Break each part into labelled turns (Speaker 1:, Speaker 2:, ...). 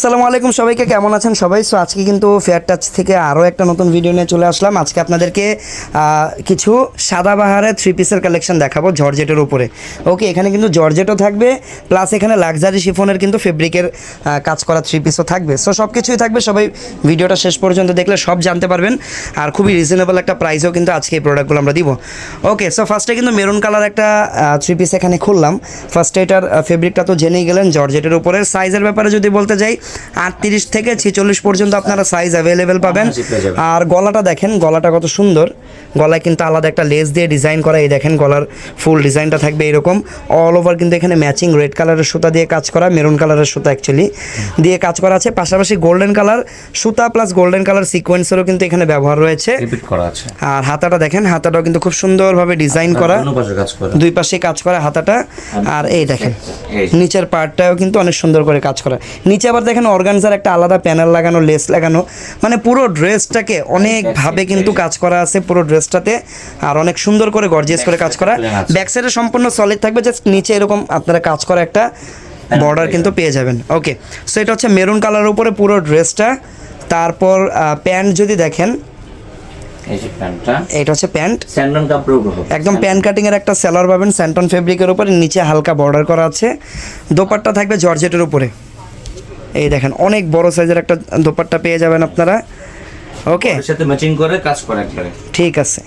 Speaker 1: আসসালামু আলাইকুম সবাইকে, কেমন আছেন সবাই? সো আজকে কিন্তু ফেয়ার টাচ থেকে আরও একটা নতুন ভিডিও নিয়ে চলে আসলাম। আজকে আপনাদেরকে কিছু সাদাবাহারের থ্রি পিসের কালেকশন দেখাবো জর্জেটের উপরে। ওকে, এখানে কিন্তু জর্জেটও থাকবে, প্লাস এখানে লাক্সারি শিফনের কিন্তু ফেব্রিকের কাজ করা থ্রি পিসও থাকবে। সো সব কিছুই থাকবে, সবাই ভিডিওটা শেষ পর্যন্ত দেখলে সব জানতে পারবেন। আর খুবই রিজনেবল একটা প্রাইসেও কিন্তু আজকে এই প্রোডাক্টগুলো আমরা দিব। ওকে, সো ফার্স্টে কিন্তু মেরুন কালার একটা থ্রি পিস এখানে খুললাম। ফার্স্টে এটার ফেব্রিকটা তো জেনেই গেলেন, জর্জেটের উপরে। সাইজের ব্যাপারে যদি বলতে যাই, 38 থেকে 46 পর্যন্ত আপনারা সাইজ অ্যাভেলেবেল পাবেন। আর গলাটা দেখেন, গলাটা কত সুন্দর। গলায় কিন্তু আলাদা একটা লেস দিয়ে ডিজাইন করা। এই দেখেন গলার ফুল ডিজাইনটা থাকবে এরকম। অল ওভার কিন্তু এখানে ম্যাচিং রেড কালারের সুতা দিয়ে কাজ করা, মেরুন কালারের সুতা অ্যাকচুয়ালি দিয়ে কাজ করা আছে। পাশাপাশি গোল্ডেন কালার সুতা প্লাস গোল্ডেন কালার সিকোয়েন্সেরও কিন্তু এখানে ব্যবহার রয়েছে। আর হাতাটা দেখেন, হাতাটাও কিন্তু খুব সুন্দরভাবে ডিজাইন করা, দুই পাশে কাজ করা হাতাটা। আর এই দেখেন নিচের পার্টটাও কিন্তু অনেক সুন্দর করে কাজ করা। নিচে আবার দেখেন অর্গানজার একটা আলাদা প্যানেল লাগানো, লেস লাগানো, মানে পুরো ড্রেসটাকে অনেকভাবে কিন্তু কাজ করা আছে পুরো ড্রেসটাতে। আর অনেক সুন্দর করে গর্জিয়াস করে কাজ করা। ব্যাক সাইডে সম্পূর্ণ সলিড থাকবে, জাস্ট নিচে এরকম আপনারা কাজ করা একটা বর্ডার কিন্তু পেয়ে যাবেন। ওকে, সো এটা হচ্ছে মেরুন কালারের উপরে পুরো ড্রেসটা। তারপর প্যান্ট যদি দেখেন, এটা হচ্ছে প্যান্ট, একদম প্যান্ট কাটিং এর একটা সেলার পাবেন স্যান্টন ফেব্রিকের উপরে, নিচে হালকা বর্ডার করা আছে। দোপাট্টা থাকবে জর্জেটের উপরে। এই দেখেন অনেক বড় সাইজের একটা দোপাট্টা পেয়ে যাবেন আপনারা। ওকে,
Speaker 2: সাথে ম্যাচিং করে কাজ করে একবারে।
Speaker 1: ঠিক আছে,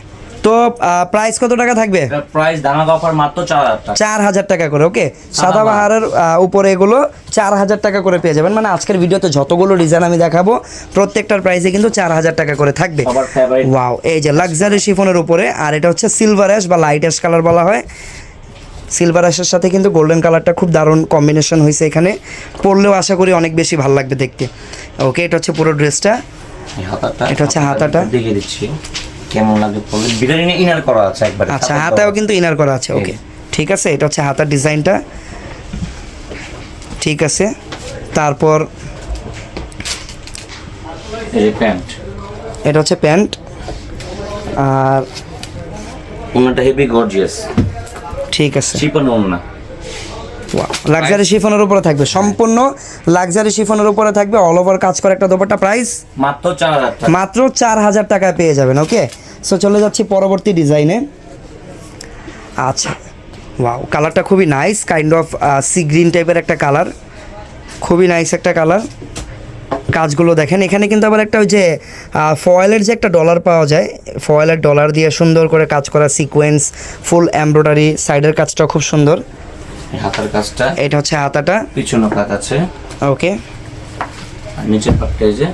Speaker 1: তো প্রাইস কত টাকা থাকবে?
Speaker 2: প্রাইস ধামাকা অফার মাত্র 4000 টাকা।
Speaker 1: 4000 টাকা করে। ওকে, সাদাবাহারের উপরে এগুলো 4000 টাকা করে পেয়ে যাবেন। মানে আজকের ভিডিওতে যতগুলো ডিজাইন আমি দেখাবো প্রত্যেকটার প্রাইসে কিন্তু 4000 টাকা করে থাকবে। ওয়াও, এই যে লাক্সারি শিফনের উপরে। আর এটা হচ্ছে সিলভার অ্যাশ বা লাইট অ্যাশ কালার বলা হয়। সিলভার অ্যাশের সাথে কিন্তু গোল্ডেন কালারটা খুব দারুণ কম্বিনেশন হয়েছে এখানে। পরলেও আশা করি অনেক বেশি ভালো লাগবে দেখতে। ওকে, এটা হচ্ছে পুরো ড্রেসটা। এটা হচ্ছে হাতাটা,
Speaker 2: দেখিয়ে দিচ্ছি কেমন লাগবে। ভিতরে ইনার করা আছে একবারে।
Speaker 1: আচ্ছা, হাতাও কিন্তু ইনার করা আছে। ওকে, ঠিক আছে, এটা হচ্ছে হাতার ডিজাইনটা। ঠিক আছে, তারপর
Speaker 2: এই প্যান্ট,
Speaker 1: এটা হচ্ছে প্যান্ট। আর
Speaker 2: ওনাটা হেভি গর্জিয়াস।
Speaker 1: ঠিক আছে,
Speaker 2: শিফন ওনা।
Speaker 1: ওয়াও, লাক্সারি শিফনের উপরে থাকবে, সম্পূর্ণ লাক্সারি শিফনের উপরে থাকবে। অল ওভার কাজ করে একটা দোপাট্টা। প্রাইস
Speaker 2: মাত্র 4000 টাকা।
Speaker 1: মাত্র 4000 টাকায় পেয়ে যাবেন। ওকে, সো চলে যাচ্ছি পরবর্তী ডিজাইনে। আচ্ছা, ওয়াও, কালারটা খুবই nice, kind of sea green টাইপের একটা কালার, খুবই নাইস একটা কালার। কাজগুলো দেখেন, এখানে কিন্তু আবার একটা ওই যে ফয়েলের যে একটা ডলার পাওয়া যায়, ফয়েলের ডলার দিয়ে সুন্দর করে কাজ করা সিকোয়েন্স, ফুল এমব্রয়ডারি, সাইডের কাজটাও খুব সুন্দর।
Speaker 2: হাতার কাজটা,
Speaker 1: এটা হচ্ছে হাতাটা,
Speaker 2: পিছনে কাজ আছে।
Speaker 1: ওকে,
Speaker 2: আর নিচের পাটটা এই যে,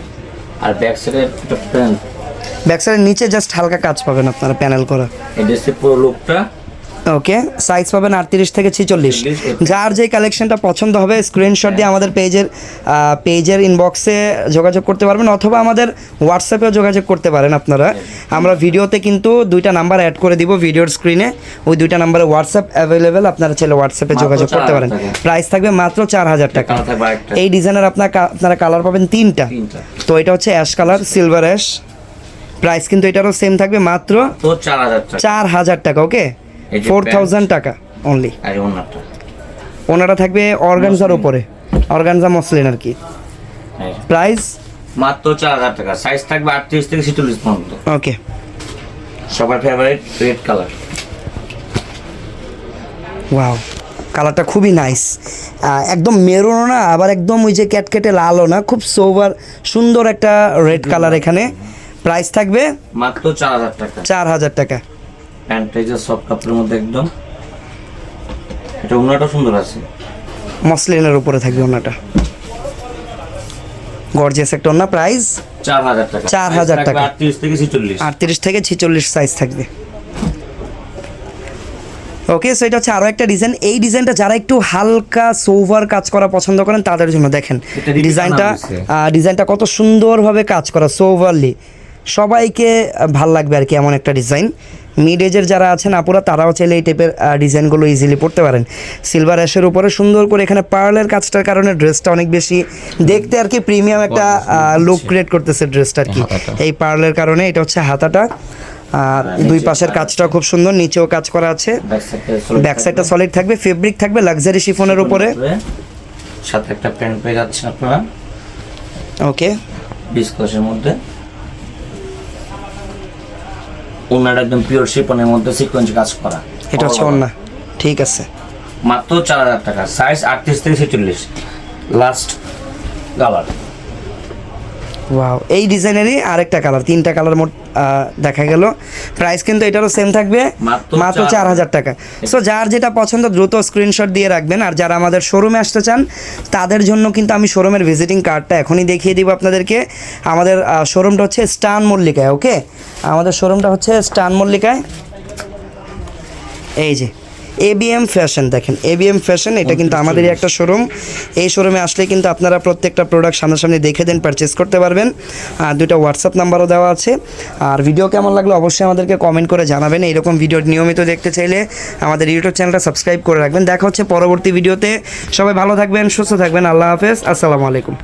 Speaker 2: আর ব্যাক সাইডে একটা প্যানেল,
Speaker 1: ব্যাক সাইডের নিচে জাস্ট হালকা কাজ পাবেন আপনারা প্যানেল করা।
Speaker 2: এই ড্রেসের পুরো লুকটা।
Speaker 1: ওকে, সাইজ পাবেন 38 থেকে 46। যার যে কালেকশনটা পছন্দ হবে স্ক্রিনশট দিয়ে আমাদের পেজের ইনবক্সে যোগাযোগ করতে পারবেন, অথবা আমাদের হোয়াটসঅ্যাপেও যোগাযোগ করতে পারেন আপনারা। আমরা ভিডিওতে কিন্তু 2টা নাম্বার অ্যাড করে দিব ভিডিওর স্ক্রিনে, ওই 2টা নাম্বারে হোয়াটসঅ্যাপ অ্যাভেলেবেল, আপনারা চাইলে হোয়াটসঅ্যাপে যোগাযোগ করতে পারেন। প্রাইস থাকবে মাত্র 4000 টাকা। এই ডিজাইনের আপনারা কালার পাবেন 3টা। তো এটা হচ্ছে ash colour, silver ash. Price কিন্তু এটারও সেম থাকবে, মাত্র 4000 টাকা। ওকে, 4000 টাকা অনলি।
Speaker 2: আর
Speaker 1: ওনাটা থাকবে অর্গানজার উপরে, অর্গানজা মসলিন আর কি। প্রাইস
Speaker 2: মাত্র 4000 টাকা। সাইজ থাকবে 38 থেকে 46 পর্যন্ত।
Speaker 1: ওকে,
Speaker 2: সবার ফেভারিট রেড কালার।
Speaker 1: ওয়াও, কালারটা খুবই নাইস, একদম মেরুনও না, আবার একদম ওই যে ক্যাটকেটে লালও না, খুব সোভার সুন্দর একটা রেড কালার এখানে। প্রাইস থাকবে
Speaker 2: মাত্র 4000 টাকা।
Speaker 1: 4000 টাকা।
Speaker 2: প্যান্টটা যে সফট কাপড়ের মধ্যে একদম। এটা ওনাটা সুন্দর আছে,
Speaker 1: মসলিনের উপরে থাকবে ওনাটা, গর্জিয়াস একটা ওনা। প্রাইস
Speaker 2: 4000 টাকা।
Speaker 1: 4000 টাকা।
Speaker 2: 38 থেকে 46।
Speaker 1: 38 থেকে 46 সাইজ থাকবে। ওকে, সো এটা হচ্ছে আরও একটা ডিজাইন। এই ডিজাইনটা যারা একটু হালকা সোভার কাজ করা পছন্দ করেন তাদের জন্য দেখেন ডিজাইনটা কত সুন্দরভাবে কাজ করা, সোভারলি সবাইকে ভাল লাগবে আর কি, এমন একটা ডিজাইন। মিড এজের যারা আছেন আপুরা, তারাও চাইলে এই টাইপের ডিজাইনগুলো ইজিলি পড়তে পারেন। সিলভার অ্যাশের উপরে সুন্দর করে এখানে পার্লের কাজটার কারণে ড্রেসটা অনেক বেশি দেখতে আর কি প্রিমিয়াম একটা লুক ক্রিয়েট করতেছে ড্রেসটা আর কি, এই পার্লের কারণে। এটা হচ্ছে হাতাটা, আর দুই পাশের কাজটা খুব সুন্দর, নিচেও কাজ করা আছে। ব্যাক সাইডটা সলিড থাকবে, ফেব্রিক থাকবে লাক্সারি শিফনের উপরে।
Speaker 2: সাথে একটা প্যান্ট পেয়ে যাচ্ছেন আপনারা।
Speaker 1: ওকে,
Speaker 2: বিস্কসের মধ্যে। ওনাটা একদম পিওর শিপনের মধ্যে সিকোয়েন্স কাজ করা।
Speaker 1: এটা হচ্ছে ওন্না, ঠিক আছে।
Speaker 2: মাত্র 4000 টাকা, সাইজ 38 থেকে 46, লাস্ট কালার।
Speaker 1: ওয়াও, এই ডিজাইনেরই আরেকটা কালার, 3টা কালার মোট দেখা গেল। প্রাইস কিন্তু এটারও সেম থাকবে, মাত্র 4000 টাকা। সো যার যেটা পছন্দ দ্রুত স্ক্রিনশট দিয়ে রাখবেন। আর যারা আমাদের শোরুমে আসতে চান তাদের জন্য কিন্তু আমি শোরুমের ভিজিটিং কার্ডটা এখনই দেখিয়ে দিব আপনাদেরকে। আমাদের শোরুমটা হচ্ছে স্টান মল্লিকায়। ওকে, আমাদের শোরুমটা হচ্ছে স্টান মল্লিকায়। এই যে ABM ফ্যাশন, দেখেন ABM ফ্যাশন, এটা কিন্তু আমাদেরই একটা শোরুম। এই শোরুমে আসলে কিন্তু আপনারা প্রত্যেকটা প্রোডাক্ট সামনাসামনি দেখে দেন পারচেস করতে পারবেন। আর 2টা হোয়াটসঅ্যাপ নাম্বারও দেওয়া আছে। আর ভিডিও কেমন লাগলো অবশ্যই আমাদেরকে কমেন্ট করে জানাবেন। এরকম ভিডিও নিয়মিত দেখতে চাইলে আমাদের ইউটিউব চ্যানেলটা সাবস্ক্রাইব করে রাখবেন। দেখা হচ্ছে পরবর্তী ভিডিওতে। সবাই ভালো থাকবেন, সুস্থ থাকবেন। আল্লাহ হাফেজ, আসসালামু আলাইকুম।